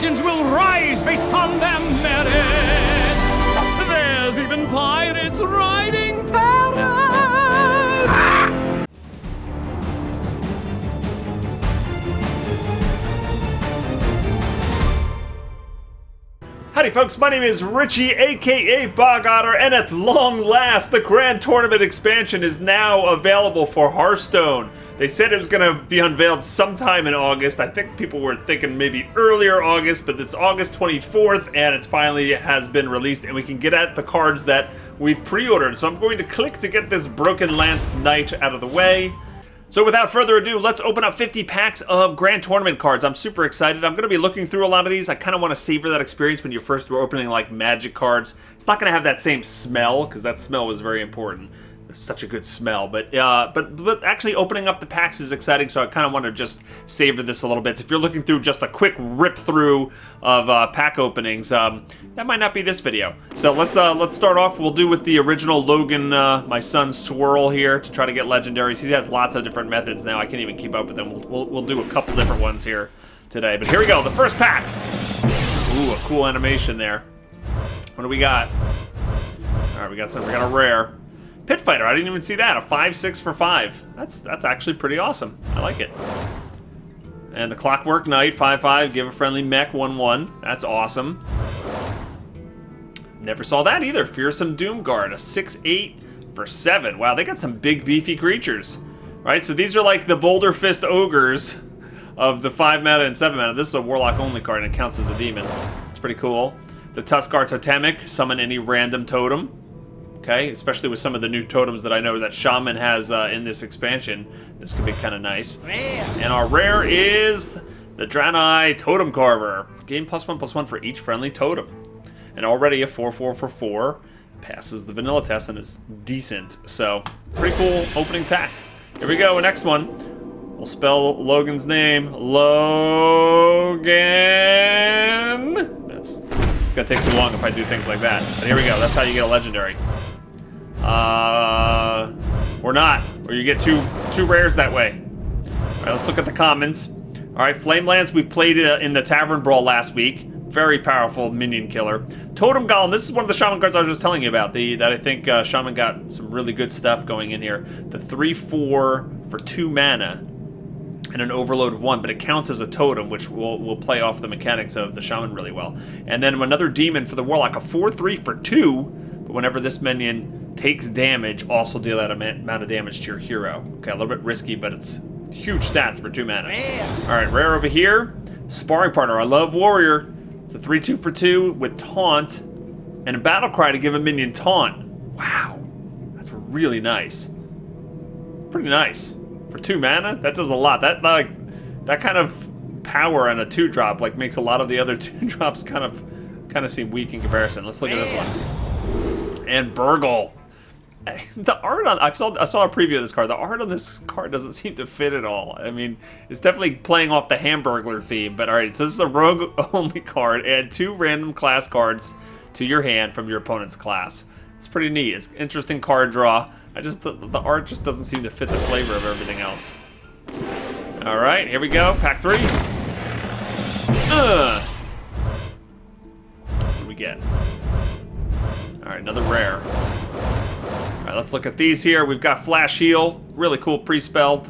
legends will rise based on their merits. There's even pirates riding parrots. Howdy folks, my name is Richie, aka Bog Otter, and at long last, the Grand Tournament expansion is now available for Hearthstone. They said it was going to be unveiled sometime in August. I think people were thinking maybe earlier August, but it's August 24th, and it finally has been released, and we can get at the cards that we've pre-ordered. So I'm going to click to get this Broken Lance Knight out of the way. So without further ado, let's open up 50 packs of Grand Tournament cards. I'm super excited. I'm going to be looking through a lot of these. I kind of want to savor that experience when you first were opening like Magic cards. It's not going to have that same smell, because that smell was very important. It's such a good smell. But actually opening up the packs is exciting, so I kind of want to just savor this a little bit. So if you're looking through just a quick rip through of pack openings, that might not be this video. So let's start off. We'll do with the original Logan, my son's swirl here, to try to get legendaries. He has lots of different methods now. I can't even keep up with them. We'll do a couple different ones here today. But here we go. The first pack. Ooh, a cool animation there. What do we got? All right, we got a rare. Pit Fighter, I didn't even see that. A 5/6 for 5. That's actually pretty awesome. I like it. And the Clockwork Knight, 5/5, give a friendly mech 1/1. That's awesome. Never saw that either. Fearsome Doomguard, a 6/8 for 7. Wow, they got some big beefy creatures. Right, so these are like the Boulder Fist Ogres of the 5 mana and 7 mana. This is a Warlock only card and it counts as a demon. It's pretty cool. The Tuskar Totemic, summon any random totem. Okay, especially with some of the new totems that I know that Shaman has in this expansion. This could be kind of nice. And our rare is the Draenei Totem Carver. Gain +1/+1 for each friendly totem. And already a 4/4 for 4. Passes the vanilla test and is decent. So, pretty cool opening pack. Here we go, next one. We'll spell Logan's name. Logan. It's gonna take too long if I do things like that. But here we go, that's how you get a legendary. Or not, or you get two rares that way. All right, let's look at the commons. All right, Flame Lance, we played in the Tavern Brawl last week. Very powerful minion killer. Totem Golem, this is one of the Shaman cards I was just telling you about. That I think Shaman got some really good stuff going in here. The 3/4 for 2 mana and an overload of 1, but it counts as a totem, which will play off the mechanics of the Shaman really well. And then another demon for the Warlock, a 4/3 for 2, but whenever this minion takes damage, also deal that amount of damage to your hero. Okay, a little bit risky, but it's huge stats for 2 mana. All right, rare over here. Sparring Partner, I love Warrior. It's a 3/2 for 2 with Taunt and a Battle Cry to give a minion Taunt. Wow, that's really nice. It's pretty nice. For 2 mana, that does a lot. That kind of power on a 2-drop like makes a lot of the other 2-drops kind of seem weak in comparison. Let's look at this one. And Burgle. The art on I saw a preview of this card. The art on this card doesn't seem to fit at all. I mean, it's definitely playing off the Hamburglar theme, but all right. So this is a rogue only card. Add 2 random class cards to your hand from your opponent's class. It's pretty neat. It's interesting card draw. The art just doesn't seem to fit the flavor of everything else. All right, here we go. Pack 3. What do we get? All right, another rare. All right, let's look at these here. We've got Flash Heal, really cool pre-spell.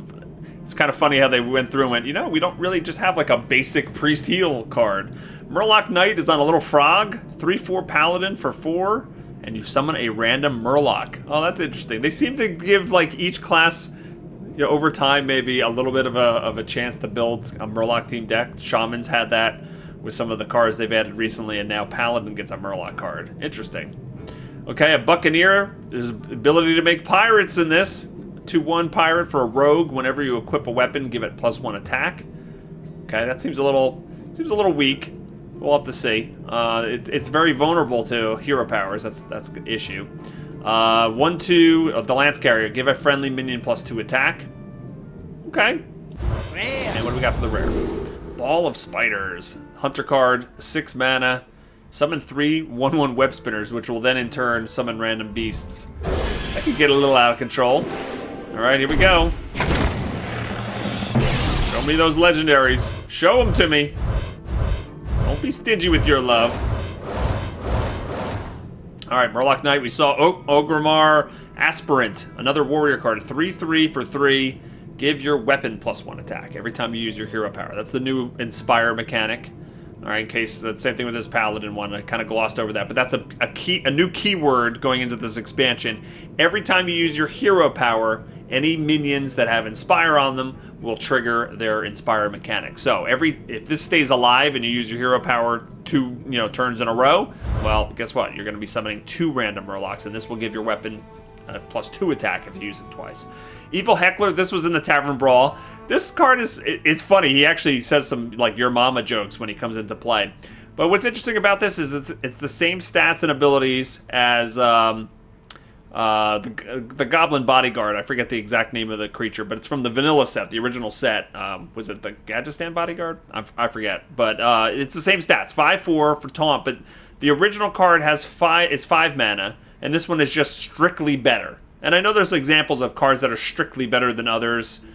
It's kind of funny how they went through and went, you know, we don't really just have like a basic Priest Heal card. Murloc Knight is on a little frog, 3/4 Paladin for 4, and you summon a random Murloc. Oh, that's interesting. They seem to give like each class, you know, over time maybe a little bit of a chance to build a Murloc-themed deck. Shamans had that with some of the cards they've added recently, and now Paladin gets a Murloc card. Interesting. Okay, a Buccaneer. There's ability to make pirates in this. 2/1 pirate for a rogue. Whenever you equip a weapon, give it +1 attack. Okay, that seems a little weak. We'll have to see. It's very vulnerable to hero powers. That's the issue. 1/2 of the Lance Carrier. Give a friendly minion +2 attack. Okay. And what do we got for the rare? Ball of Spiders. Hunter card, 6 mana. Summon 3 1/1 web spinners, which will then in turn summon random beasts. That could get a little out of control. Alright, here we go. Show me those legendaries. Show them to me. be stingy with your love. All right, Murloc Knight. We saw Ogrimmar Aspirant, another warrior card. 3/3 for 3. Give your weapon +1 attack every time you use your hero power. That's the new Inspire mechanic. All right, in case the same thing with this Paladin one. I kind of glossed over that, but that's a new keyword going into this expansion. Every time you use your hero power, any minions that have Inspire on them will trigger their Inspire mechanic. So if this stays alive and you use your hero power 2 turns in a row, well, guess what? You're going to be summoning 2 random Murlocs, and this will give your weapon +2 attack if you use it twice. Evil Heckler, this was in the Tavern Brawl. This card it's funny. He actually says some like your mama jokes when he comes into play. But what's interesting about this is it's the same stats and abilities as the Goblin Bodyguard. I forget the exact name of the creature, but it's from the vanilla set, the original set. Was it the Gadgetzan Bodyguard? I forget. But it's the same stats, 5/4 for taunt. But the original card has 5 mana, and this one is just strictly better. And I know there's examples of cards that are strictly better than others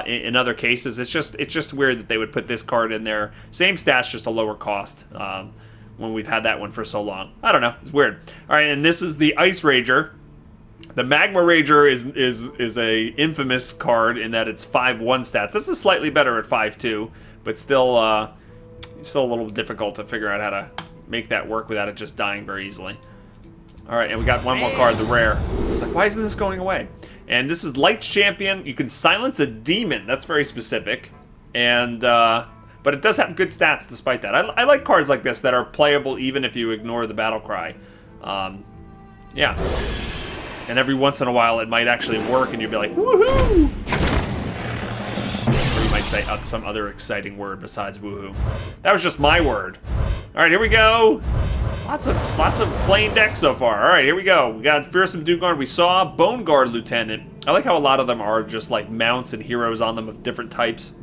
in other cases. It's just weird that they would put this card in there. Same stats, just a lower cost when we've had that one for so long. I don't know. It's weird. All right, and this is the Ice Rager. The Magma Rager is a infamous card in that it's 5/1 stats. This is slightly better at 5/2, but still a little difficult to figure out how to make that work without it just dying very easily. All right, and we got one more card, the rare. It's like, why isn't this going away? And this is Light's Champion. You can silence a demon. That's very specific. And but it does have good stats despite that. I like cards like this that are playable even if you ignore the battle cry. Yeah. And every once in a while it might actually work and you'd be like, woohoo! Or you might say some other exciting word besides woohoo. That was just my word. All right, here we go. Lots of plain decks so far. All right, here we go. We got Fearsome Dugard. We saw Bone Guard Lieutenant. I like how a lot of them are just like mounts and heroes on them of different types.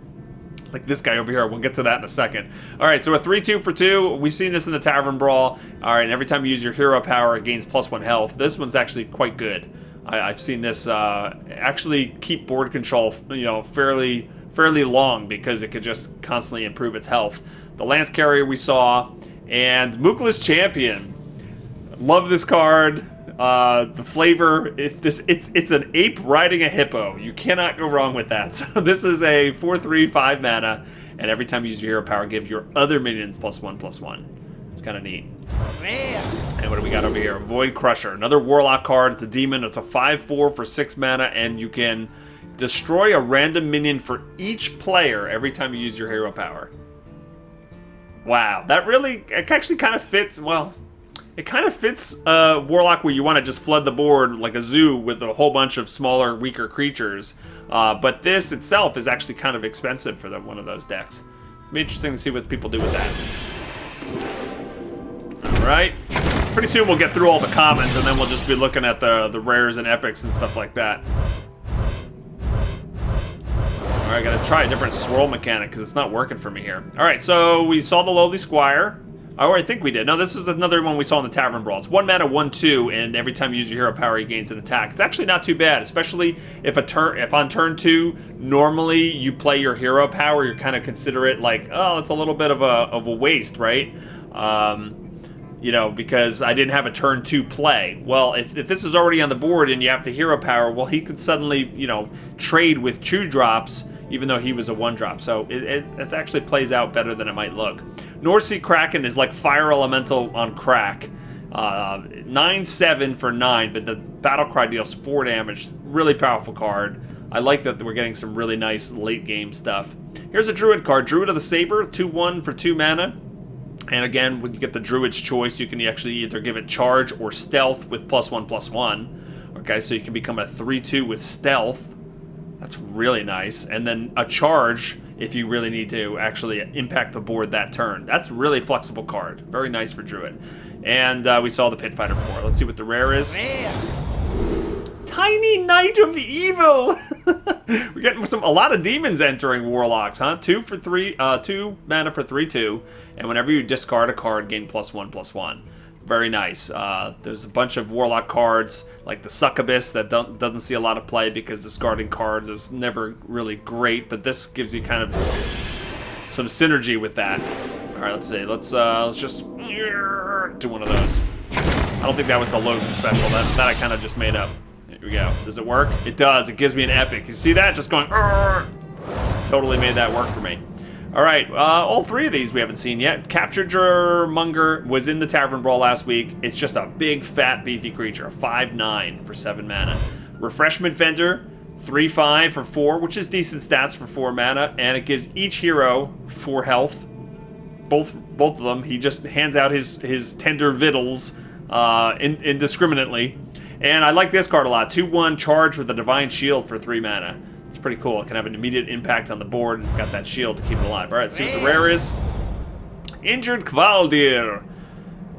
Like this guy over here. We'll get to that in a second. All right, so a 3/2 for 2. We've seen this in the Tavern Brawl. All right, and every time you use your hero power, it gains +1 health. This one's actually quite good. I've seen this actually keep board control, fairly long because it could just constantly improve its health. The Lance Carrier we saw. And Mookless Champion. Love this card. The flavor, it's an ape riding a hippo. You cannot go wrong with that. So this is a 4/3, 5 mana, and every time you use your hero power, give your other minions +1/+1. It's kind of neat. And what do we got over here? Void Crusher, another Warlock card. It's a demon. It's a 5/4 for 6 mana, and you can destroy a random minion for each player every time you use your hero power. Wow, it actually kind of fits, well, it kind of fits Warlock where you want to just flood the board like a zoo with a whole bunch of smaller, weaker creatures. But this itself is actually kind of expensive for one of those decks. It's be interesting to see what people do with that. All right, pretty soon we'll get through all the commons and then we'll just be looking at the rares and epics and stuff like that. All right, I gotta try a different swirl mechanic because it's not working for me here. All right, so we saw the Lowly Squire. Oh, I think we did. No, this is another one we saw in the Tavern Brawl. It's 1 mana, 1/2, and every time you use your hero power, he gains an attack. It's actually not too bad, especially if on turn 2, normally you play your hero power, you kind of consider it like, oh, it's a little bit of a waste, right? Because I didn't have a turn 2 play. Well, if this is already on the board and you have the hero power, well, he could suddenly, trade with 2 drops, even though he was a 1-drop. So it actually plays out better than it might look. North Sea Kraken is like Fire Elemental on crack. 9/7 for 9, but the battle cry deals 4 damage. Really powerful card. I like that we're getting some really nice late game stuff. Here's a Druid card, Druid of the Saber, 2/1 for 2 mana. And again, when you get the Druid's Choice, you can actually either give it Charge or Stealth with +1/+1. Okay, so you can become a 3/2 with Stealth. That's really nice. And then a Charge if you really need to actually impact the board that turn. That's a really flexible card. Very nice for Druid. And we saw the Pit Fighter before. Let's see what the rare is. Tiny Knight of Evil! We're getting a lot of demons entering Warlocks, huh? 2 mana for 3/2, and whenever you discard a card, gain +1/+1. Very nice. There's a bunch of Warlock cards, like the Succubus, that doesn't see a lot of play because discarding cards is never really great, but this gives you kind of some synergy with that. right, let's see. Let's just do one of those. I don't think that was a Logan special. That I kind of just made up. Here we go. Does it work? It does. It gives me an epic. You see that? Just going. Totally made that work for me. All right, all three of these we haven't seen yet. Captured Monger was in the Tavern Brawl last week. It's just a big, fat, beefy creature. 5/9 for 7 mana. Refreshment Vendor, 3/5 for 4, which is decent stats for 4 mana, and it gives each hero 4 health. Both of them. He just hands out his tender victuals indiscriminately. And I like this card a lot. 2/1 charge with a Divine Shield for 3 mana. It's pretty cool. It can have an immediate impact on the board, and it's got that shield to keep it alive. All right, let's see what the rare is. Injured Kvaldir.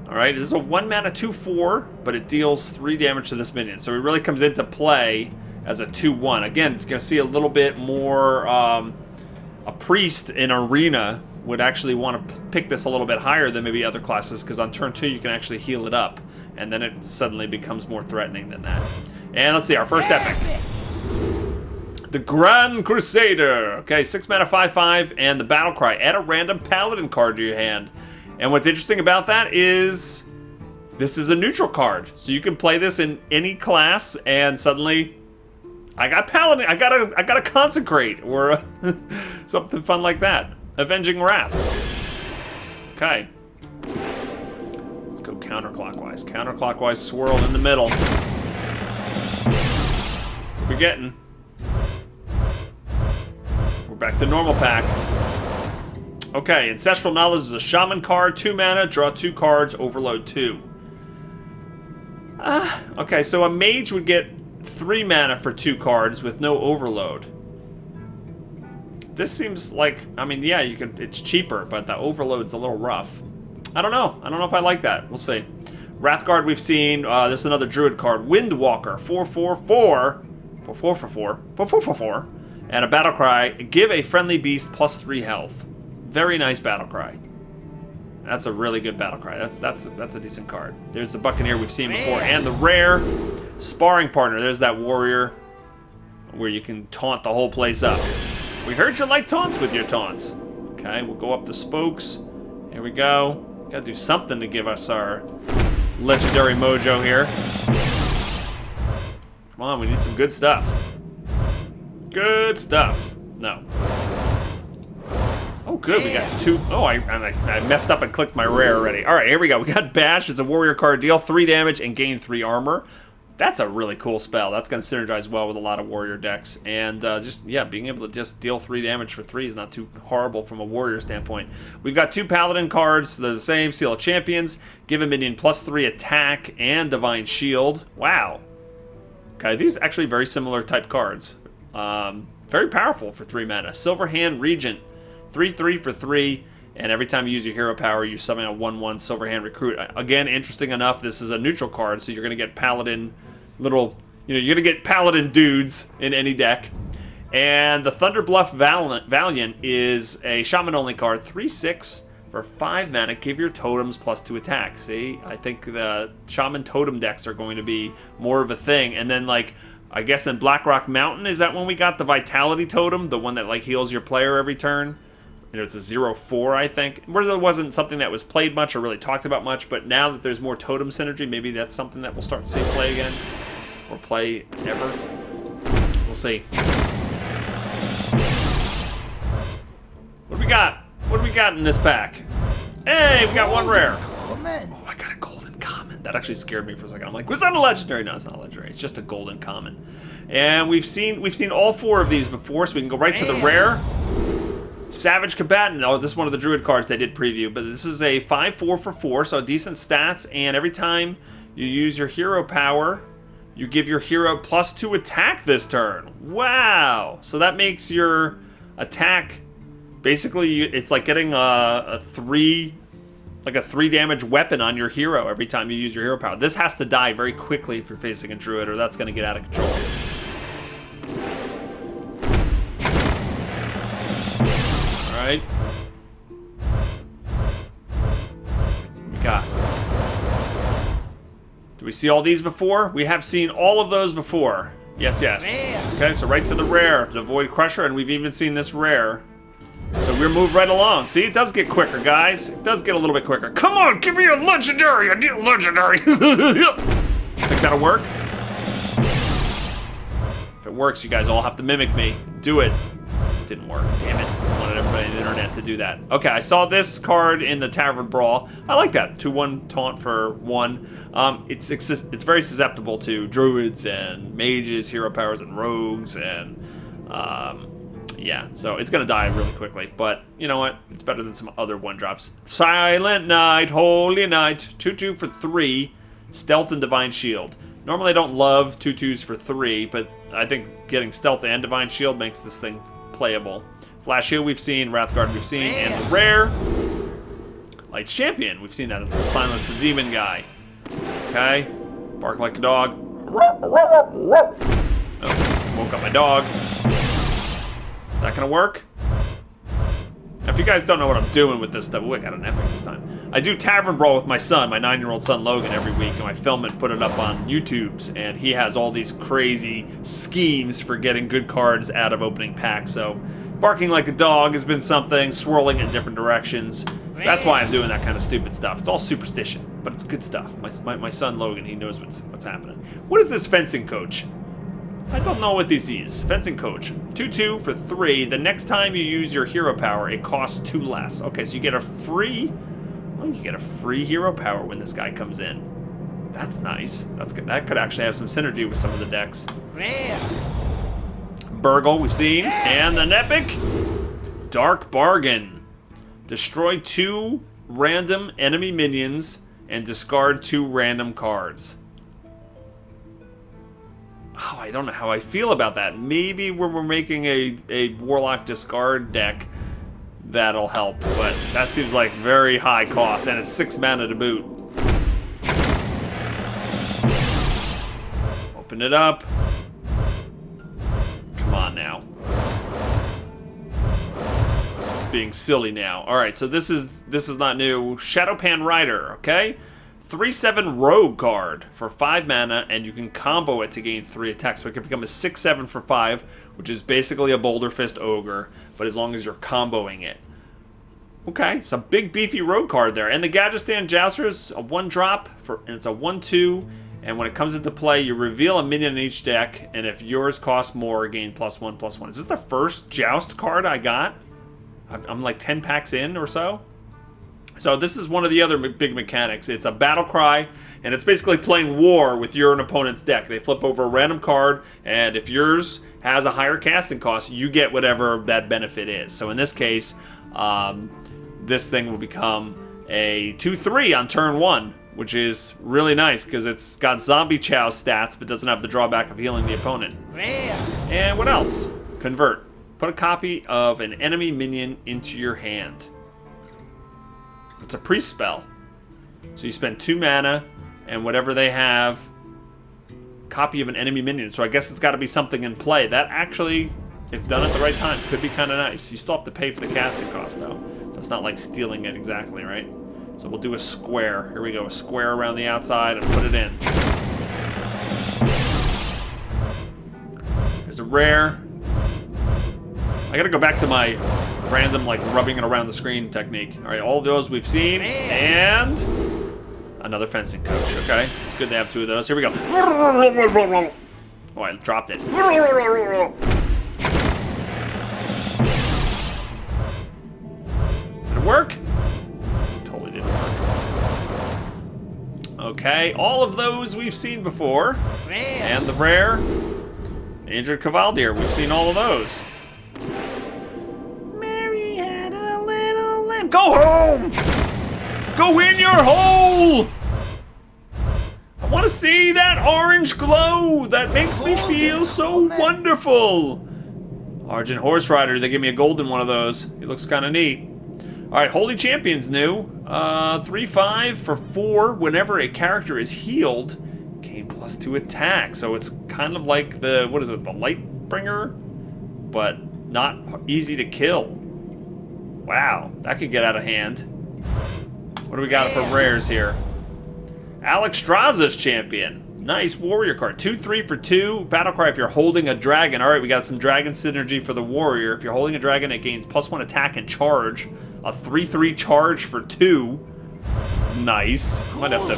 All right, this is a 1 mana 2/4, but it deals 3 damage to this minion. So it really comes into play as a 2/1. Again, it's going to see a little bit more. A priest in Arena would actually want to pick this a little bit higher than maybe other classes, because on turn 2 you can actually heal it up, and then it suddenly becomes more threatening than that. And let's see, our first epic. The Grand Crusader. Okay, 6 mana 5/5, and the Battle Cry. Add a random Paladin card to your hand. And what's interesting about that is this is a neutral card. So you can play this in any class, and suddenly I got Paladin. I gotta consecrate, or something fun like that. Avenging Wrath. Okay. Let's go counterclockwise. Counterclockwise swirl in the middle. What are we getting? We're back to normal pack. Okay, Ancestral Knowledge is a Shaman card, 2 mana, draw 2 cards, overload 2. Okay, so a mage would get 3 mana for 2 cards with no overload. This seems like, I mean, yeah, you can. It's cheaper, but the overload's a little rough. I don't know. I don't know if I like that. We'll see. Wrathguard we've seen. This is another Druid card. Windwalker, 4/4/4. 4/4/4. And a Battle Cry. Give a friendly beast +3 health. Very nice Battle Cry. That's a really good Battle Cry. That's a decent card. There's the Buccaneer we've seen before. And the rare Sparring Partner. There's that warrior where you can taunt the whole place up. We heard you like taunts with your taunts. Okay, we'll go up the spokes. Here we go. Gotta do something to give us our legendary mojo here. Come on, we need some good stuff. Good stuff. No. Oh, good. We got 2. Oh, I messed up and clicked my rare already. All right, here we go. We got Bash. It's a warrior card. Deal 3 damage and gain 3 armor. That's a really cool spell. That's going to synergize well with a lot of warrior decks. And just, yeah, being able to just deal 3 damage for 3 is not too horrible from a warrior standpoint. We've got 2 Paladin cards. They're the same. Seal of Champions. Give a minion +3 attack and Divine Shield. Wow. Okay, these are actually very similar type cards. Very powerful for 3 mana. Silverhand Regent. 3/3 for 3. And every time you use your hero power, you summon a 1/1 Silverhand Recruit. Again, interesting enough, this is a neutral card, so you're going to get Paladin little, you're going to get Paladin dudes in any deck. And the Thunderbluff Valiant is a Shaman-only card, 3/6 for 5 mana. Give your totems +2 attack. See, I think the Shaman totem decks are going to be more of a thing. And then, like, I guess in Blackrock Mountain, is that when we got the Vitality Totem, the one that, like, heals your player every turn? It was a 0/4, I think. Where there wasn't something that was played much or really talked about much, but now that there's more totem synergy, maybe that's something that we'll start to see play again. Or play ever. We'll see. What do we got? What do we got in this pack? Hey, we got 1 rare. Oh, I got a golden common. That actually scared me for a second. I'm like, was that a legendary? No, it's not a legendary. It's just a golden common. And we've seen all 4 of these before, so we can go right to the rare. Savage Combatant. Oh, this is one of the Druid cards they did preview, but this is a 5/4 for 4, so decent stats, and every time you use your hero power, you give your hero +2 attack this turn. Wow! So that makes your attack, basically, it's like getting a 3 damage weapon on your hero every time you use your hero power. This has to die very quickly if you're facing a Druid, or that's going to get out of control. Right. We got. Do we see all these before? We have seen all of those before. Yes, yes. Okay, so right to the rare, the Void Crusher, and we've even seen this rare. So So we're moved right along. See, it does get quicker, guys. It does get a little bit quicker. Come on, give me a legendary. I need a legendary. Think that'll work? If it works, you guys all have to mimic me. Do it. Didn't work. Damn it. I wanted everybody on the internet to do that. Okay, I saw this card in the Tavern Brawl. I like that. 2/1 taunt for 1. It's very susceptible to druids and mages, hero powers, and rogues, and yeah, so it's gonna die really quickly. But you know what? It's better than some other 1-drops. Silent Night, Holy Night, 2/2 for 3, Stealth and Divine Shield. Normally I don't love 2/2s for 3, but I think getting Stealth and Divine Shield makes this thing playable. Flash Shield we've seen, Wrathguard we've seen, and the rare Light's Champion. We've seen that. It's the Silence the Demon guy. Okay. Bark like a dog. Oh, woke up my dog. Is that gonna work? If you guys don't know what I'm doing with this stuff, I got an epic this time. I do Tavern Brawl with my son, my 9-year-old son Logan, every week, and I film it and put it up on YouTube's, and he has all these crazy schemes for getting good cards out of opening packs. So, barking like a dog has been something, swirling in different directions. So that's why I'm doing that kind of stupid stuff. It's all superstition, but it's good stuff. My son Logan, he knows what's happening. What is this fencing coach? I don't know what this is. Fencing coach. 2/2 for 3. The next time you use your hero power, it costs 2 less. Okay, so you get a free... Well, you get a free hero power when this guy comes in. That's nice. That's good. That could actually have some synergy with some of the decks. Burgle, we've seen. And an epic. Dark Bargain. Destroy 2 random enemy minions and discard 2 random cards. Oh, I don't know how I feel about that. Maybe when we're making a Warlock discard deck, that'll help. But that seems like very high cost, and it's 6 mana to boot. Open it up. Come on now. This is being silly now. All right, so this is not new. Shadowpan Rider, okay? 3/7 Rogue card for 5 mana, and you can combo it to gain 3 attacks. So it can become a 6/7 for 5, which is basically a Boulder Fist Ogre, but as long as you're comboing it. Okay, so big beefy Rogue card there. And the Gadgetzan Jouster is a 1-drop, and it's a 1/2, and when it comes into play, you reveal a minion in each deck, and if yours costs more, gain +1/+1. Is this the first Joust card I got? I'm like 10 packs in or so. So this is one of the other big mechanics. It's a battle cry, and it's basically playing war with your opponent's deck. They flip over a random card, and if yours has a higher casting cost, you get whatever that benefit is. So in this case, this thing will become a 2/3 on turn 1, which is really nice because it's got Zombie Chow stats, but doesn't have the drawback of healing the opponent. And what else? Convert. Put a copy of an enemy minion into your hand. It's a priest spell. So you spend 2 mana, and whatever they have, copy of an enemy minion. So I guess it's got to be something in play. That actually, if done at the right time, could be kind of nice. You still have to pay for the casting cost, though. So it's not like stealing it exactly, right? So we'll do a square. Here we go, a square around the outside and put it in. There's a rare. I gotta go back to my random, like, rubbing it around the screen technique. All right, all those we've seen, and another fencing coach. Okay, it's good to have 2 of those. Here we go. Oh, I dropped it. Did it work? Totally didn't work. Okay, all of those we've seen before, and the rare Injured Cavaldier. We've seen all of those. Go home! Go in your hole! I want to see that orange glow! That makes me feel so wonderful! Argent Horse Rider, they give me a golden one of those. He looks kind of neat. Alright, Holy Champion's new. 3/5 for 4. Whenever a character is healed, gain +2 attack. So it's kind of like the, what is it, the Lightbringer? But not easy to kill. Wow, that could get out of hand. What do we got for rares here? Alexstrasza's champion. Nice warrior card. 2/3 for 2. Battle cry if you're holding a dragon. Alright, we got some dragon synergy for the warrior. If you're holding a dragon, it gains +1 attack and charge. A 3/3 charge for 2. Nice. Might have to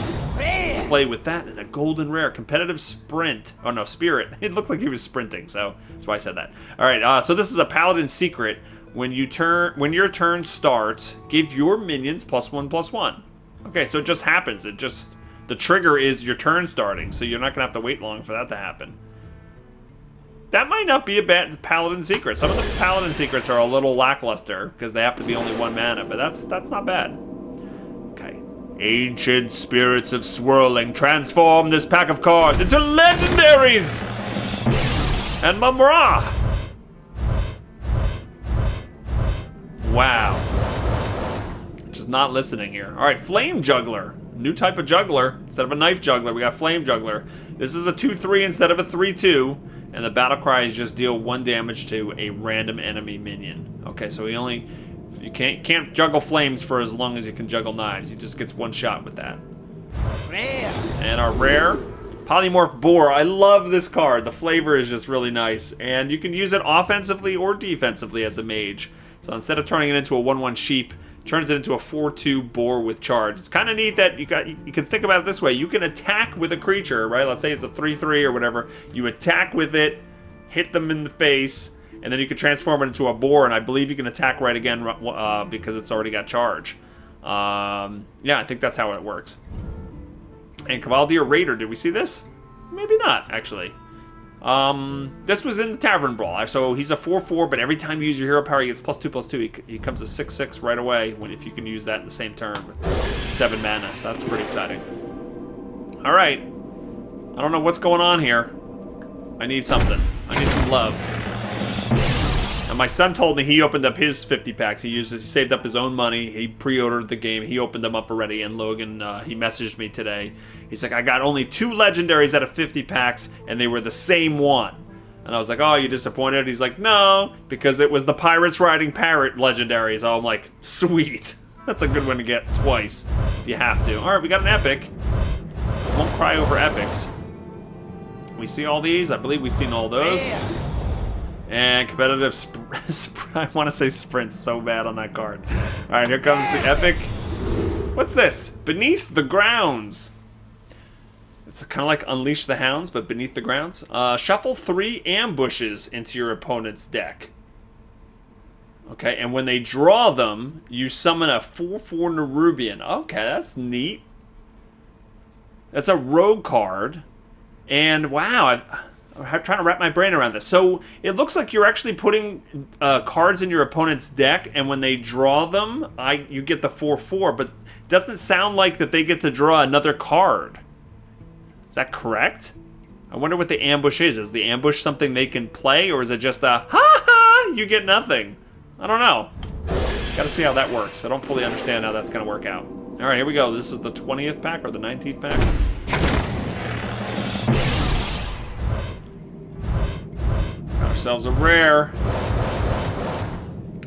play with that. And a golden rare. Competitive sprint. Oh no, spirit. It looked like he was sprinting, so that's why I said that. Alright, so this is a paladin secret. When your turn starts, give your minions +1/+1. Okay, so it just happens. The trigger is your turn starting, so you're not going to have to wait long for that to happen. That might not be a bad paladin secret. Some of the paladin secrets are a little lackluster because they have to be only 1 mana, but that's not bad. Okay. Ancient spirits of swirling, transform this pack of cards into legendaries! And Mumra! Wow. Just not listening here. Alright, Flame Juggler. New type of juggler. Instead of a knife juggler, we got flame juggler. This is a 2/3 instead of a 3/2, and the battle cries just deal 1 damage to a random enemy minion. Okay, so you can't juggle flames for as long as you can juggle knives. He just gets 1 shot with that. Rare. And our rare Polymorph Boar. I love this card. The flavor is just really nice, and you can use it offensively or defensively as a mage. So instead of turning it into a 1/1 sheep, turns it into a 4/2 boar with charge. It's kind of neat that you can think about it this way. You can attack with a creature, right? Let's say it's a 3/3 or whatever. You attack with it, hit them in the face, and then you can transform it into a boar, and I believe you can attack right again because it's already got charge. Yeah, I think that's how it works. And Cavaldier Raider, did we see this? Maybe not, actually. This was in the Tavern Brawl. So he's a 4/4, but every time you use your hero power, he gets +2/+2. He comes a 6/6 right away if you can use that in the same turn with 7 mana. So that's pretty exciting. All right. I don't know what's going on here. I need something. I need some love. And my son told me he opened up his 50 packs. He saved up his own money. He pre-ordered the game. He opened them up already. And Logan, he messaged me today. He's like, I got only 2 legendaries out of 50 packs, and they were the same one. And I was like, oh, you disappointed? He's like, no, because it was the Pirates Riding Parrot legendary. So I'm like, sweet. That's a good one to get twice if you have to. All right, we got an epic. Won't cry over epics. We see all these. I believe we've seen all those. And competitive I want to say sprint so bad on that card. All right, here comes the epic. What's this? Beneath the Grounds. It's kind of like Unleash the Hounds, but beneath the grounds. Shuffle 3 ambushes into your opponent's deck. Okay, and when they draw them, you summon a 4/4 Nerubian. Okay, that's neat. That's a rogue card. And wow, I'm trying to wrap my brain around this. So it looks like you're actually putting cards in your opponent's deck, and when they draw them, you get the 4/4. But it doesn't sound like that they get to draw another card. Is that correct? I wonder what the ambush is. Is the ambush something they can play, or is it just a ha-ha, you get nothing? I don't know. Gotta see how that works. I don't fully understand how that's gonna work out. All right, here we go. This is the 20th pack or the 19th pack. Got ourselves a rare.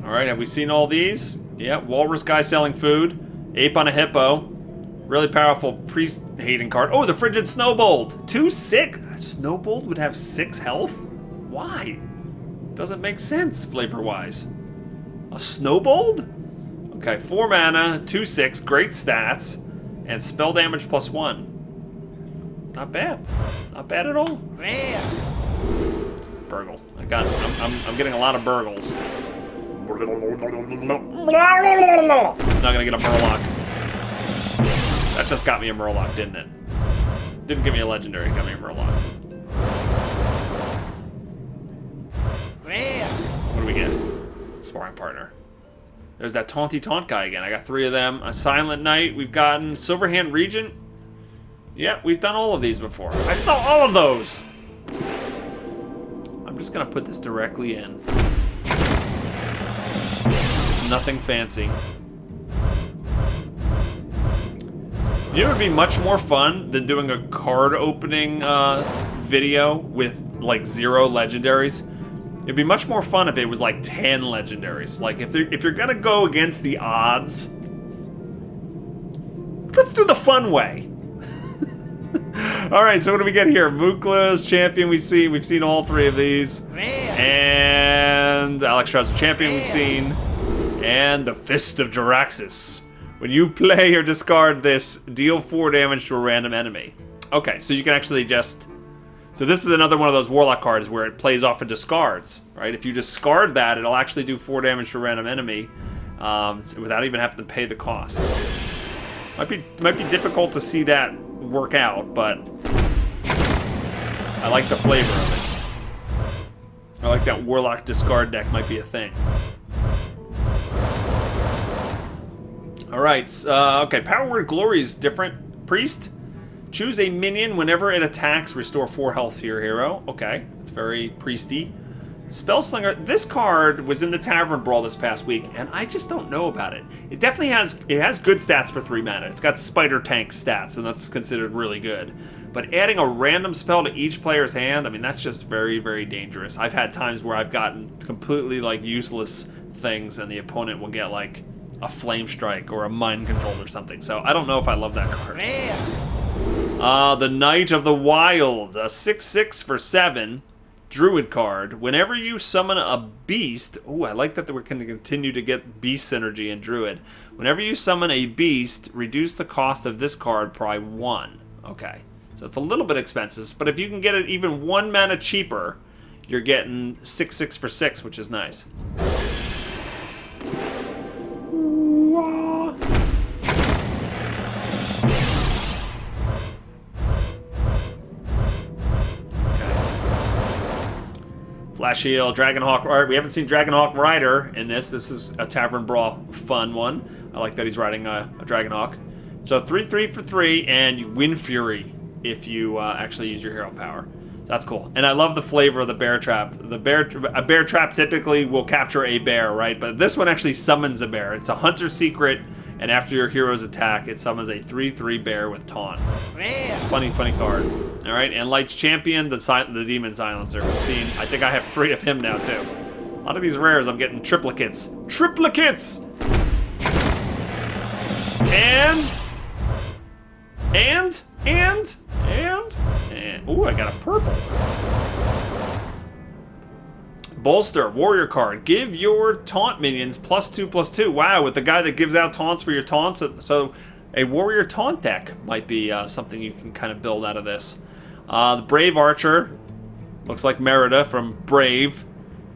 All right, have we seen all these? Yeah, Walrus Guy selling food. Ape on a hippo. Really powerful priest-hating card. Oh, the Frigid Snowbolt. 2/6. Snowbolt would have 6 health? Why? Doesn't make sense, flavor-wise. A Snowbolt? Okay, 4 mana, 2/6, great stats, and spell damage +1. Not bad. Not bad at all. Burgle. I'm getting a lot of burgles. Not gonna get a Murloc. That just got me a Murloc, didn't it? Didn't give me a legendary, it got me a Murloc. What do we get? Sparring partner. There's that Taunty Taunt guy again. I got 3 of them. A Silent Knight. We've gotten Silverhand Regent. Yeah, we've done all of these before. I saw all of those! I'm just gonna put this directly in. Nothing fancy. You know what would be much more fun than doing a card opening video with like 0 legendaries? It'd be much more fun if it was like 10 legendaries. Like if you're gonna go against the odds, let's do the fun way. All right, so what do we get here? Mukla's champion. We've seen all three of these, and Alex Strauss champion. We've seen, and the Fist of Jaraxxus. When you play or discard this, deal 4 damage to a random enemy. Okay, so you can actually just. So this is another one of those Warlock cards where it plays off and discards, right? If you discard that, it'll actually do 4 damage to a random enemy without even having to pay the cost. Might be difficult to see that work out, but I like the flavor of it. I like that Warlock discard deck might be a thing. All right, okay, Power Word Glory is different. Priest. Choose a minion whenever it attacks, restore 4 health to your hero. Okay, it's very priesty. Spellslinger, this card was in the Tavern Brawl this past week, and I just don't know about it. It definitely has good stats for 3 mana. It's got Spider Tank stats, and that's considered really good. But adding a random spell to each player's hand, I mean, that's just very, very dangerous. I've had times where I've gotten completely, like, useless things, and the opponent will get, like, a Flame Strike or a Mind Control or something. So I don't know if I love that card. The Knight of the Wild, a 6/6 for 7 Druid card. Whenever you summon a beast, ooh, I like that we're going to continue to get beast synergy in Druid. Whenever you summon a beast, reduce the cost of this card by 1. Okay, so it's a little bit expensive, but if you can get it even 1 mana cheaper, you're getting 6/6 for 6, which is nice. Flash Heal, Dragonhawk. All right, we haven't seen Dragonhawk Rider in this. This is a Tavern Brawl fun one. I like that he's riding a Dragonhawk. So 3/3 for 3, and you win Fury if you actually use your hero power. That's cool. And I love the flavor of the bear trap. A bear trap typically will capture a bear, right? But this one actually summons a bear. It's a hunter secret, and after your hero's attack, it summons a 3/3 bear with taunt. Funny card. All right, and Light's champion, the Demon Silencer. We've seen, I think I have 3 of him now too. A lot of these rares, I'm getting triplicates. Triplicates! And, ooh, I got a purple. Bolster, warrior card. Give your taunt minions +2/+2. Wow, with the guy that gives out taunts for your taunts. So a warrior taunt deck might be something you can kind of build out of this. The Brave Archer. Looks like Merida from Brave.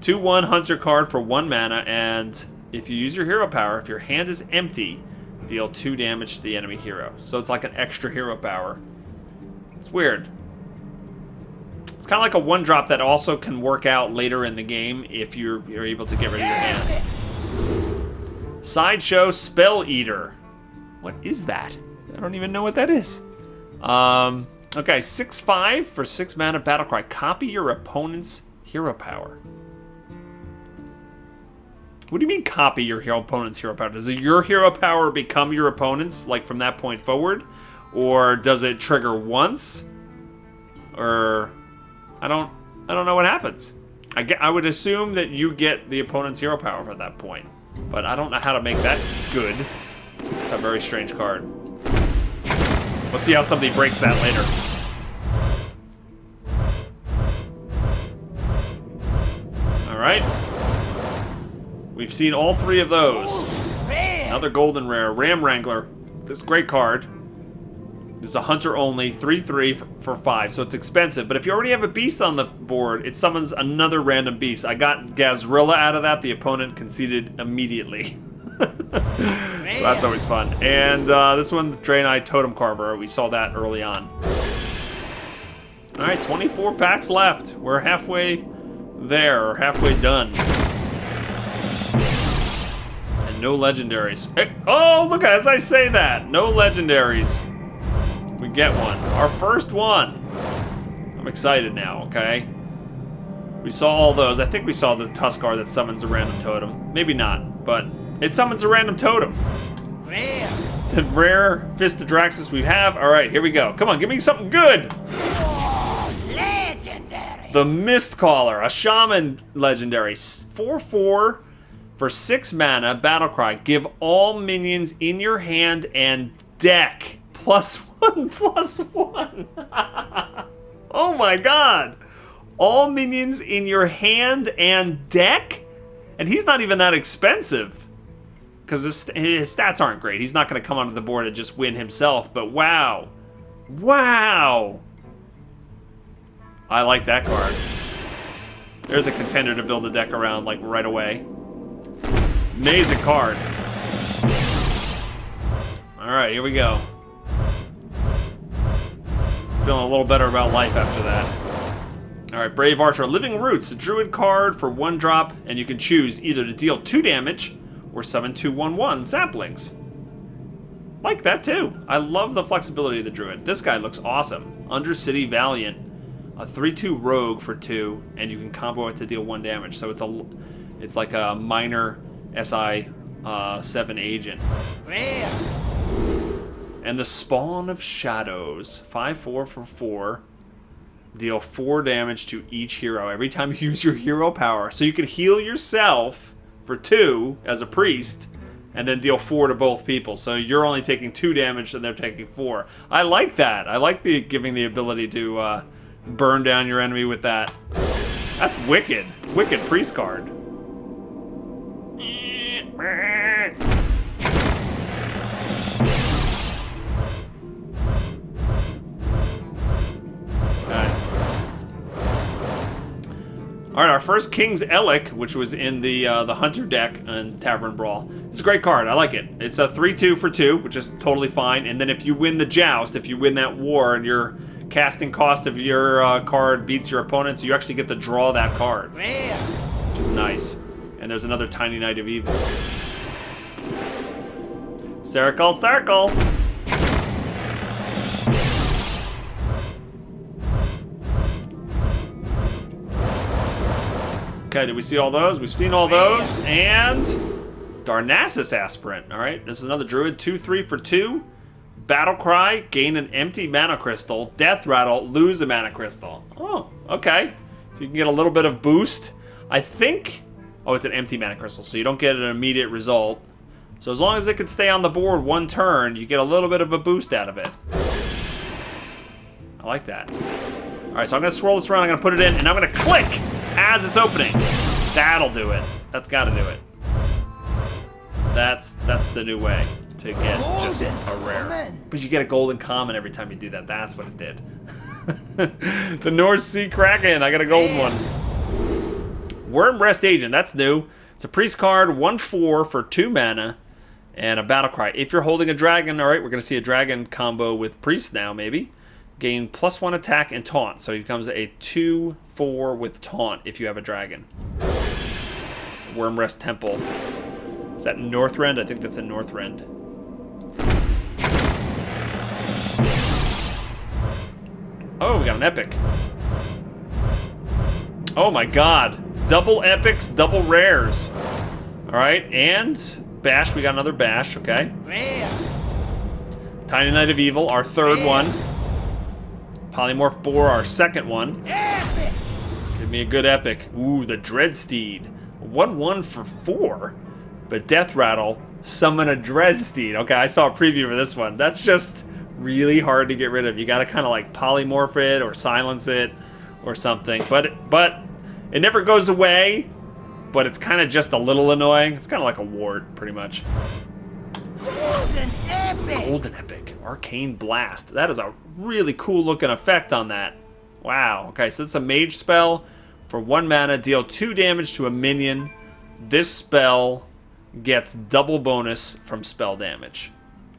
2/1 hunter card for 1 mana, and if you use your hero power, if your hand is empty, deal 2 damage to the enemy hero. So it's like an extra hero power. It's weird. It's kind of like a 1-drop that also can work out later in the game if you're able to get rid of your hand. Sideshow Spell Eater. What is that? I don't even know what that is. Okay, 6/5 for 6 mana Battlecry. Copy your opponent's hero power. What do you mean copy your opponent's hero power? Does your hero power become your opponent's, like from that point forward? Or does it trigger once? Or I don't know what happens. I would assume that you get the opponent's hero power at that point, but I don't know how to make that good. It's a very strange card. We'll see how somebody breaks that later. All right. We've seen all 3 of those. Another golden rare, Ram Wrangler. This is a great card. It's a hunter only, 3/3 for 5, so it's expensive. But if you already have a beast on the board, it summons another random beast. I got Gazrilla out of that. The opponent conceded immediately. So that's always fun. And this one, Draenei Totem Carver. We saw that early on. All right, 24 packs left. We're halfway there, or halfway done. And no legendaries. Hey, oh, look, as I say that, no legendaries. We get one. Our first one. I'm excited now, okay? We saw all those. I think we saw the Tuskar that summons a random totem. Maybe not, but it summons a random totem. The rare Fist of Jaraxxus we have. All right, here we go. Come on, give me something good. Oh, legendary. The Mistcaller, a shaman legendary. 4/4 for 6 mana, Battlecry. Give all minions in your hand and deck +1 1+1. Oh my god. All minions in your hand and deck? And he's not even that expensive. Because his stats aren't great. He's not going to come onto the board and just win himself. But wow. Wow. I like that card. There's a contender to build a deck around, like, right away. Amazing card. Alright, here we go. Feeling a little better about life after that. Alright, Brave Archer. Living Roots, a Druid card for 1 drop, and you can choose either to deal 2 damage or summon 2 1/1 saplings. Like that too. I love the flexibility of the Druid. This guy looks awesome. Undercity Valiant. A 3/2 rogue for 2, and you can combo it to deal 1 damage. So it's like a minor SI 7 agent. And the Spawn of Shadows. 5/4 for 4. Deal 4 damage to each hero every time you use your hero power. So you can heal yourself for 2 as a priest, and then deal 4 to both people. So you're only taking 2 damage and they're taking 4. I like that. I like giving the ability to burn down your enemy with that. That's wicked. Wicked priest card. Alright, our first King's Elec, which was in the Hunter deck in Tavern Brawl. It's a great card. I like it. It's a 3/2 for 2, which is totally fine. And then if you win the joust, if you win that war and your casting cost of your card beats your opponent's, you actually get to draw that card. Which is nice. And there's another Tiny Knight of Evil. Circle, circle! Okay, did we see all those? We've seen all those. And Darnassus Aspirant. Alright, this is another Druid. 2/3 for 2. Battle Cry, gain an empty mana crystal. Death Rattle, lose a mana crystal. Oh, okay. So you can get a little bit of boost. I think... Oh, it's an empty mana crystal, so you don't get an immediate result. So as long as it can stay on the board 1 turn, you get a little bit of a boost out of it. I like that. Alright, so I'm going to swirl this around, I'm going to put it in, and I'm going to click as it's opening. That'll do it. That's got to do it. That's the new way to get just a rare. But you get a golden common every time you do that. That's what it did. The North Sea Kraken. I got a golden one. Wormrest Agent. That's new. It's a priest card. 1/4 for 2 mana. And a battle cry. If you're holding a dragon, alright, we're going to see a dragon combo with priest now, maybe. Gain +1 attack and taunt. So he becomes a 2/4 with taunt if you have a dragon. Wormrest Temple. Is that Northrend? I think that's a Northrend. Oh, we got an epic. Oh my god. Double epics, double rares. Alright, and bash. We got another bash, okay. Tiny Knight of Evil, our 3rd one. Polymorph Boar, our 2nd one. Give me a good epic. Ooh, the Dreadsteed. 1/1 for 4. But Death Rattle, summon a Dreadsteed. Okay, I saw a preview for this one. That's just really hard to get rid of. You gotta kind of like polymorph it or silence it or something. But it never goes away. But it's kind of just a little annoying. It's kind of like a ward, pretty much. Golden Epic! Golden Epic. Arcane Blast. That is a really cool looking effect on that. Wow. Okay, so it's a mage spell. For 1 mana, deal 2 damage to a minion. This spell gets double bonus from spell damage.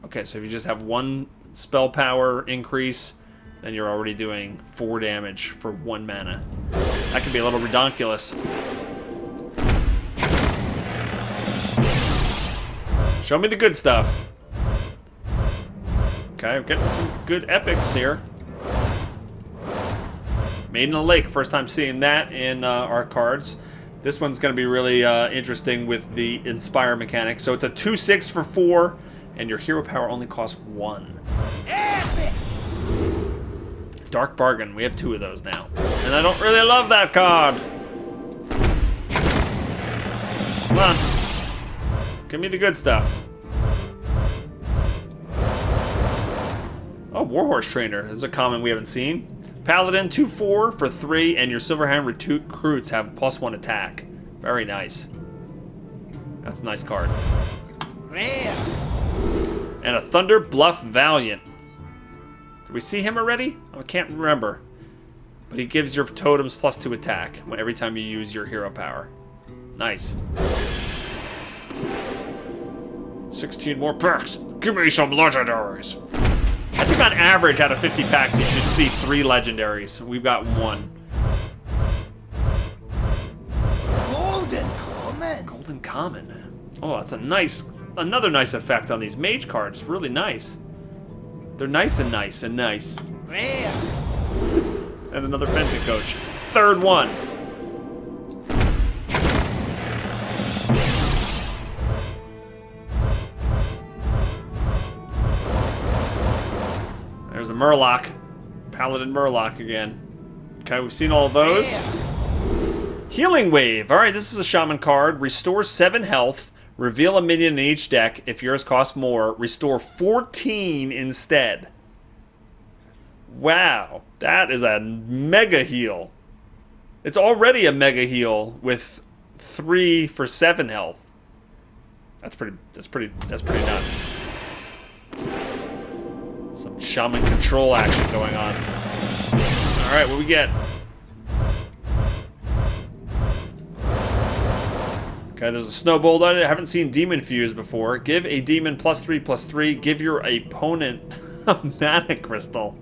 Okay, so if you just have 1 spell power increase, then you're already doing 4 damage for 1 mana. That can be a little redonkulous. Show me the good stuff. Okay, I'm getting some good epics here. Maiden in the Lake, first time seeing that in our cards. This one's going to be really interesting with the Inspire mechanic. So it's a 2/6 for 4, and your hero power only costs 1. Epic! Dark Bargain, we have 2 of those now. And I don't really love that card. Come on. Give me the good stuff. Oh, Warhorse Trainer. This is a common we haven't seen. Paladin, 2/4 for 3, and your Silverhand recruits have +1 attack. Very nice. That's a nice card. Rare. And a Thunder Bluff Valiant. Did we see him already? I can't remember. But he gives your totems +2 attack every time you use your hero power. Nice. 16 more packs. Give me some legendaries. I think on average, out of 50 packs, you should see 3 legendaries. We've got 1. Golden common. Golden Common. Oh, that's another nice effect on these mage cards. Really nice. They're nice and nice and nice. Rare. And another fencing coach. Third one. There's a Murloc. Paladin Murloc again. Okay, we've seen all of those. Healing Wave. Alright, this is a Shaman card. Restores 7 health. Reveal a minion in each deck. If yours costs more, restore 14 instead. Wow. That is a mega heal. It's already a mega heal with 3 for 7 health. That's pretty nuts. Some Shaman control action going on. Alright, what we get? Okay, there's a Snowbolt on it. I haven't seen Demon Fuse before. Give a demon +3/+3. Give your opponent a mana crystal.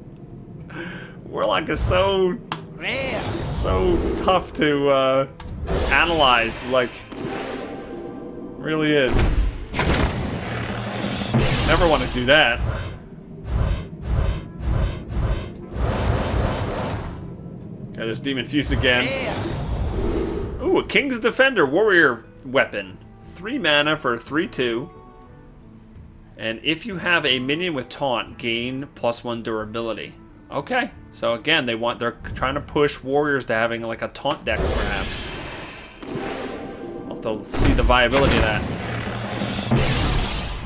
Warlock is so tough to analyze. Like, really is. Never want to do that. Okay, there's Demon Fuse again. Ooh, a King's Defender warrior weapon. 3 mana for 3/2. And if you have a minion with taunt, gain +1 durability. Okay, so again, they're trying to push warriors to having like a taunt deck, perhaps. We'll have to see the viability of that.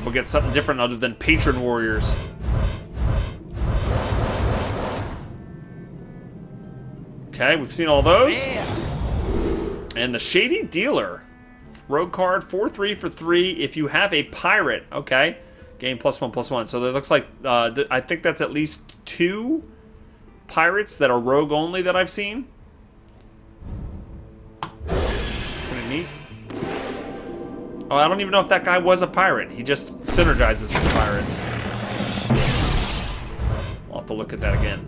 We'll get something different other than patron warriors. Okay, we've seen all those. And the Shady Dealer. Rogue card, 4/3 for 3. If you have a pirate, okay, gain +1/+1. So it looks like, I think that's at least 2 pirates that are rogue only that I've seen. Pretty neat. Oh, I don't even know if that guy was a pirate. He just synergizes with pirates. I'll have to look at that again.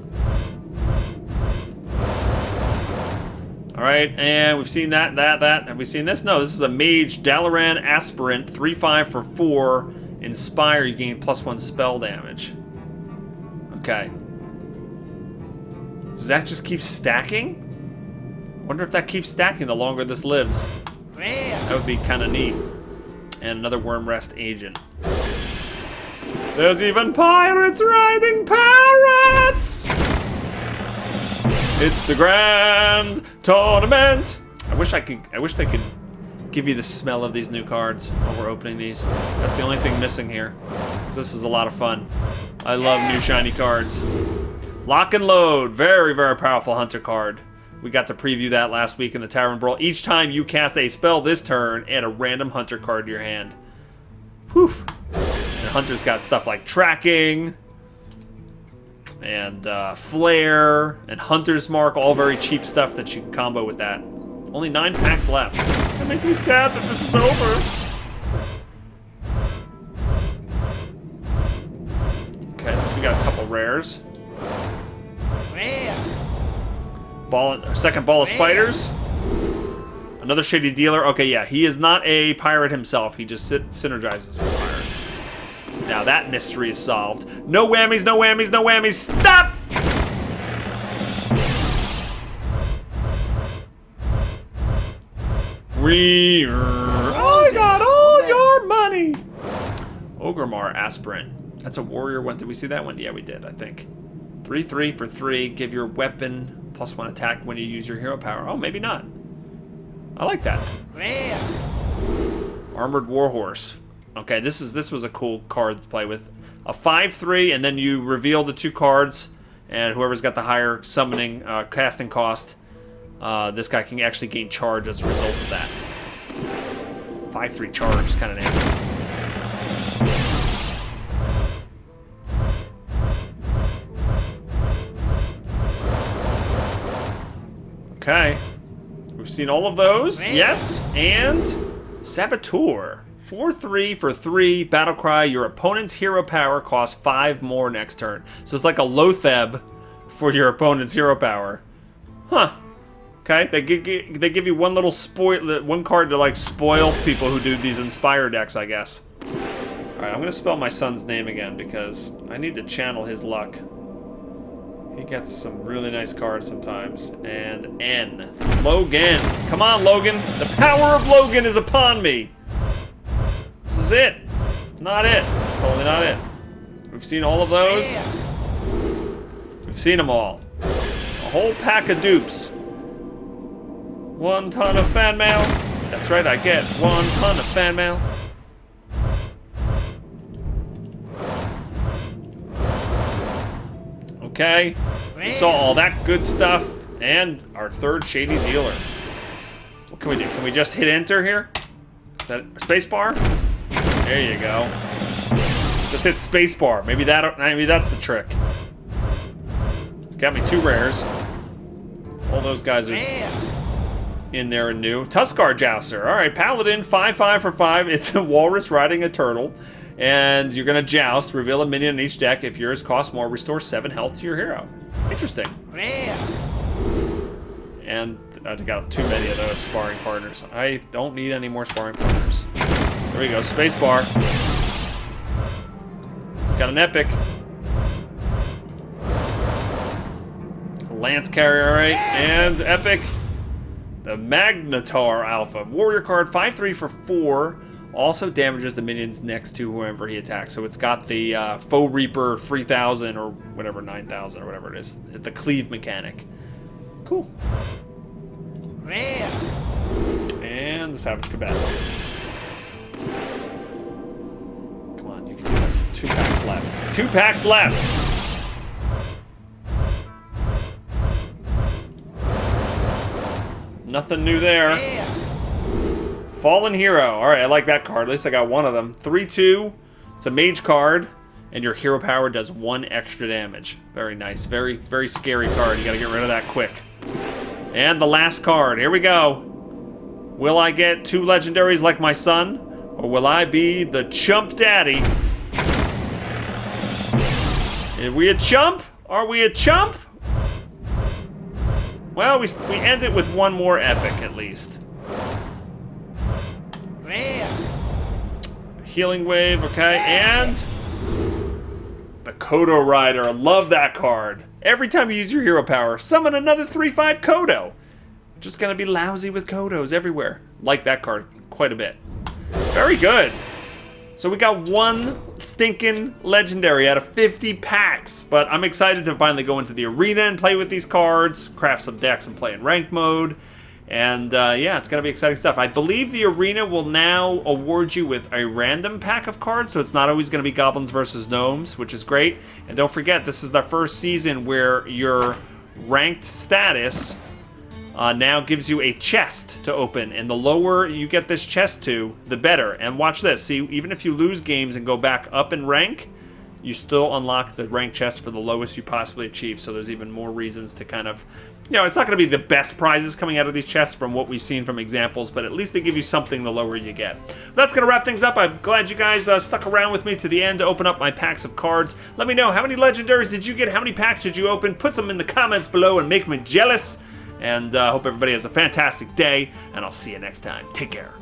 Alright, and we've seen that. Have we seen this? No, this is a Mage Dalaran Aspirant, 3/5 for 4. Inspire, you gain +1 spell damage. Okay. Does that just keep stacking? Wonder if that keeps stacking the longer this lives. That would be kind of neat. And another Wormrest agent. There's even pirates riding parrots! It's the grand tournament. I wish they could give you the smell of these new cards while we're opening these. That's the only thing missing here. 'Cause this is a lot of fun. I love new shiny cards. Lock and Load, very, very powerful hunter card. We got to preview that last week in the Tavern Brawl. Each time you cast a spell this turn, add a random hunter card to your hand. Whew. And hunter's got stuff like tracking, and Flare, and Hunter's Mark, all very cheap stuff that you can combo with that. Only 9 packs left. It's gonna make me sad that this is over. Okay, so we got a couple rares. Second ball of spiders. Another Shady Dealer. Okay, yeah, he is not a pirate himself. He just synergizes with pirates. Now that mystery is solved. No whammies, no whammies, no whammies. Stop! I got all your money. Ogremar Aspirant. That's a warrior one. Did we see that one? Yeah, we did, I think. 3/3 for 3. Give your weapon +1 attack when you use your hero power. Oh, maybe not. I like that. Armored Warhorse. Okay, this was a cool card to play with. a 5/3, and then you reveal the 2 cards, and whoever's got the higher summoning casting cost, this guy can actually gain charge as a result of that. 5/3 charge is kind of nasty. Okay. We've seen all of those. Yes. And Saboteur. 4/3 for 3. Battlecry. Your opponent's hero power costs 5 more next turn. So it's like a Lotheb for your opponent's hero power. Huh. Okay. They give you one little one card to like spoil people who do these Inspire decks, I guess. Alright, I'm gonna spell my son's name again because I need to channel his luck. He gets some really nice cards sometimes. And N. Logan. Come on, Logan. The power of Logan is upon me. This is it. Not it. It's totally not it. We've seen all of those. We've seen them all. A whole pack of dupes. 1 ton of fan mail. That's right, I get 1 ton of fan mail. Okay, we saw all that good stuff, and our 3rd shady dealer. What can we do? Can we just hit enter here? Is that spacebar? There you go. Just hit spacebar. Maybe that's the trick. Got me 2 rares. All those guys are in there and new. Tuskar Jouster. All right, Paladin, 5/5 for 5. It's a walrus riding a turtle. And you're going to joust, reveal a minion in each deck. If yours costs more, restore 7 health to your hero. Interesting. And I've got too many of those sparring partners. I don't need any more sparring partners. There we go, spacebar. Got an epic. Lance Carrier, alright. And epic. The Magnetar Alpha. Warrior card, 5/3 for 4. Also damages the minions next to whoever he attacks. So it's got the Foe Reaper 3000 or whatever, 9000 or whatever it is. The cleave mechanic. Cool. And the Savage Combatant. Come on, you can do it. 2 packs left. 2 packs left! Nothing new there. Fallen Hero. Alright, I like that card. At least I got one of them. 3/2. It's a mage card, and your hero power does 1 extra damage. Very nice. Very, very scary card. You gotta get rid of that quick. And the last card. Here we go. Will I get 2 legendaries like my son? Or will I be the chump daddy? Are we a chump? Are we a chump? Well, we end it with 1 more epic at least. Healing Wave, okay, and the Kodo Rider. I love that card. Every time you use your hero power, summon another 3/5 Kodo. Just gonna be lousy with Kodos everywhere. Like that card quite a bit. Very good. So we got 1 stinking legendary out of 50 packs, but I'm excited to finally go into the arena and play with these cards, craft some decks and play in rank mode. And yeah, it's going to be exciting stuff. I believe the arena will now award you with a random pack of cards, so it's not always going to be goblins versus gnomes, which is great. And don't forget, this is the first season where your ranked status now gives you a chest to open. And the lower you get this chest to, the better. And watch this. See, even if you lose games and go back up in rank, you still unlock the rank chest for the lowest you possibly achieve. So there's even more reasons to kind of, you know, it's not going to be the best prizes coming out of these chests from what we've seen from examples, but at least they give you something the lower you get. That's going to wrap things up. I'm glad you guys stuck around with me to the end to open up my packs of cards. Let me know, how many legendaries did you get? How many packs did you open? Put some in the comments below and make me jealous. And hope everybody has a fantastic day, and I'll see you next time. Take care.